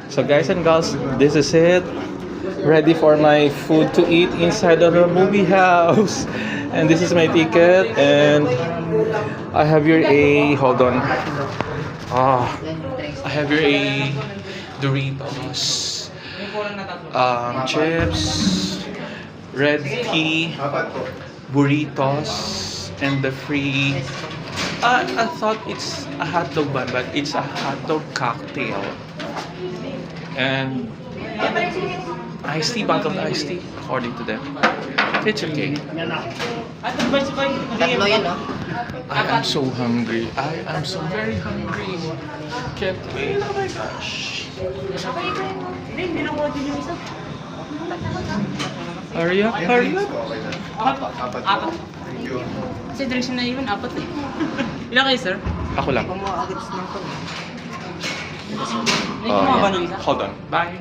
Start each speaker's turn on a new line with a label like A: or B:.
A: So guys and girls, this is it. Ready for my food to eat inside of the movie house. And this is my ticket. And I have here a, hold on. I have here a Doritos, chips, red tea, burritos, and the free. I thought it's a hot dog bun, but it's a hot dog cocktail. And iced tea, bottled iced tea, according to them. It's okay.
B: Tatlo yan, no?
A: I am so hungry. I am so very hungry. Can't wait. Oh my gosh. Hurry up, hurry up.
C: Apat. Kasi direction na yun, apat eh. Ilan kayo, sir?
A: Ako lang.
B: Kung mga agad ng
A: Hold on. Bye.